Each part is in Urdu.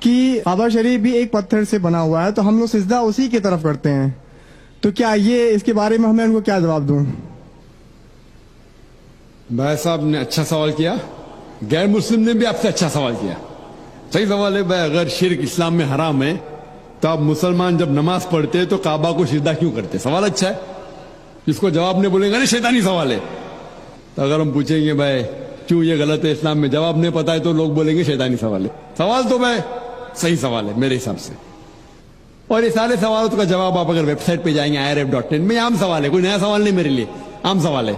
کہ کعبہ شریف بھی ایک پتھر سے بنا ہوا ہے تو ہم لوگ سجدہ اسی کی طرف کرتے ہیں، تو کیا یہ اس کے بارے میں ہمیں ان کو کیا جواب دوں؟ بھائی صاحب نے اچھا سوال کیا، غیر مسلم نے بھی آپ سے اچھا سوال کیا. صحیح سوال ہے بھائی. اگر شرک اسلام میں حرام ہے تو آپ مسلمان جب نماز پڑھتے ہیں تو کعبہ کو سجدہ کیوں کرتے؟ سوال اچھا ہے. جس کو جواب نہیں بولیں گے نا شیطانی سوال ہے. تو اگر ہم پوچھیں گے بھائی کیوں یہ غلط ہے اسلام میں، جواب نہیں پتا ہے تو لوگ بولیں گے شیطانی سوال ہے. سوال تو بھائی صحیح سوال ہے میرے حساب سے. اور یہ سارے سوالوں کا جواب آپ اگر ویب سائٹ پہ جائیں گے irf.in میں، عام سوال ہے، کوئی نیا سوال نہیں میرے لیے، عام سوال ہے.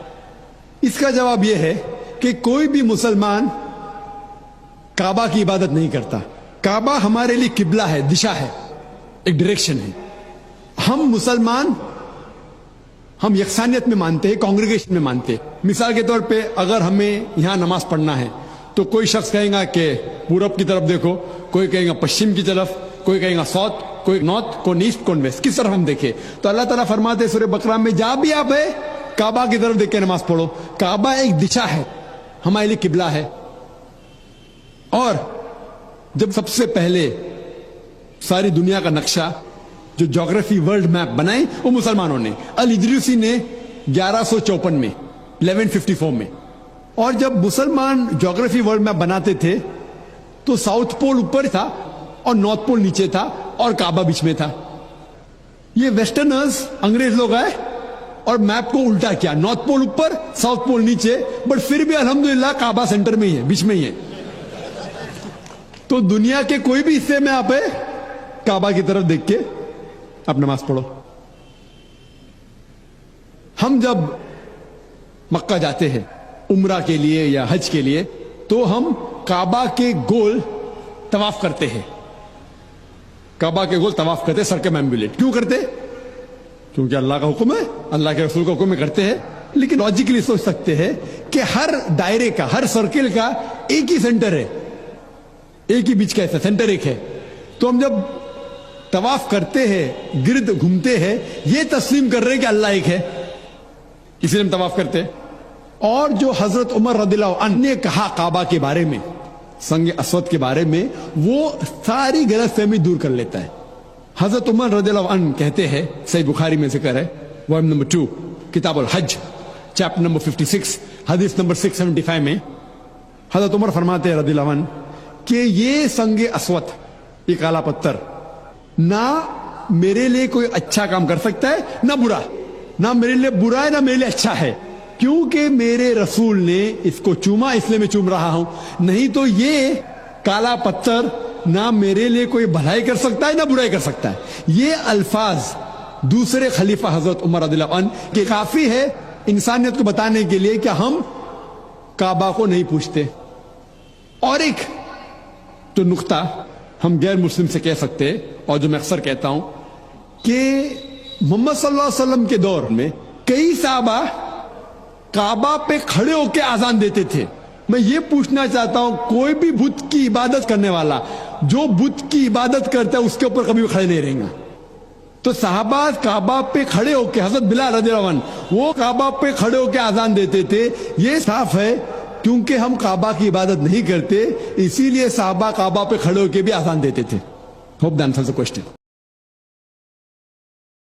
اس کا جواب یہ ہے کہ کوئی بھی مسلمان کعبہ کی عبادت نہیں کرتا. کعبہ ہمارے لیے قبلہ ہے، دشا ہے، ایک ڈائریکشن ہے. ہم مسلمان ہم یکسانیت میں مانتے ہیں، کانگریگیشن میں مانتے ہیں. مثال کے طور پہ اگر ہمیں یہاں نماز پڑھنا ہے تو کوئی شخص کہے گا کہ پورب کی طرف دیکھو، کوئی کہے گا پشچم کی طرف، کوئی کہے گا ساؤتھ، کوئی نارتھ، کوئی ایسٹ، کوئی ویسٹ. کس طرف ہم دیکھیں؟ تو اللہ تعالیٰ فرماتے ہیں سورہ بقرہ میں، جہاں بھی آپ ہے کعبہ کی طرف دیکھ کے نماز پڑھو. کعبہ ایک دشا ہے، ہمارے لیے قبلہ ہے. اور جب سب سے پہلے ساری دنیا کا نقشہ جو جغرافی ورلڈ میپ بنائی وہ مسلمانوں نے، الادریسی نے 1154 میں 1154 میں. اور جب مسلمان جغرافی ورلڈ میپ بناتے تھے تو ساؤتھ پول اوپر تھا اور نارتھ پول نیچے تھا اور کعبہ بیچ میں تھا. یہ ویسٹرنرز انگریز لوگ آئے اور میپ کو الٹا کیا، نارتھ پول اوپر ساؤتھ پول نیچے، بٹ پھر بھی الحمدللہ کعبہ سینٹر میں ہی ہے، بیچ میں ہی ہے. تو دنیا کے کوئی بھی حصے میں آپ کعبہ کی طرف دیکھ کے آپ نماز پڑھو. ہم جب مکہ جاتے ہیں عمرہ کے لیے یا حج کے لیے تو ہم کعبہ کے گول طواف کرتے ہیں. کعبہ کے گول طواف کرتے ہیں، سرکمامبولیٹ. کیوں کرتے؟ کیونکہ اللہ کا حکم ہے، اللہ کے رسول کا حکم ہے، کرتے ہیں. لیکن لاجیکلی سوچ سکتے ہیں کہ ہر دائرے کا، ہر سرکل کا ایک ہی سینٹر ہے، ایک ہی بیچ کا ایسا سینٹر ایک ہے. تو ہم جب طواف کرتے ہیں، گرد گھومتے ہیں، یہ تسلیم کر رہے ہیں کہ اللہ ایک ہے، اس لیے ہم طواف کرتے ہیں. اور جو حضرت عمر رضی اللہ عنہ نے کہا کعبہ کے بارے میں، سنگ اسود کے بارے میں، وہ ساری غلط فہمی دور کر لیتا ہے. حضرت عمر رضی اللہ عنہ کہتے ہیں، صحیح بخاری میں ذکر ہے، والیوم نمبر 2 کتاب الحج چیپٹر نمبر 56 حدیث نمبر 675 میں حضرت عمر فرماتے ہیں رضی اللہ عنہ کہ یہ سنگ اسود، یہ کالا پتھر، نہ میرے لیے کوئی اچھا کام کر سکتا ہے نہ برا، نہ میرے لیے برا ہے نہ میرے لیے اچھا ہے، کیونکہ میرے رسول نے اس کو چوما، اس لیے میں چوم رہا ہوں. نہیں تو یہ کالا پتھر نہ میرے لیے کوئی بھلائی کر سکتا ہے نہ برائی کر سکتا ہے. یہ الفاظ دوسرے خلیفہ حضرت عمر رضی اللہ عنہ کہ کافی ہے انسانیت کو بتانے کے لیے کہ ہم کعبہ کو نہیں پوچھتے. اور ایک تو نقطہ ہم غیر مسلم سے کہہ سکتے ہیں، اور جو میں اکثر کہتا ہوں، کہ محمد صلی اللہ علیہ وسلم کے دور میں کئی صحابہ کعبہ پہ کھڑے ہو کے اذان دیتے تھے. میں یہ پوچھنا چاہتا ہوں، کوئی بھی بت کی عبادت کرنے والا جو بت کی عبادت کرتا ہے اس کے اوپر کبھی بھی کھڑے نہیں رہیں گا. تو صحابہ کعبہ پہ کھڑے ہو کے، حضرت بلال رضی اللہ عنہ وہ کعبہ پہ کھڑے ہو کے اذان دیتے تھے. یہ صاف ہے کیونکہ ہم کعبہ کی عبادت نہیں کرتے، اسی لیے صحابہ کعبہ پہ کھڑے ہو کے بھی اذان دیتے تھے. Hope that answers the question.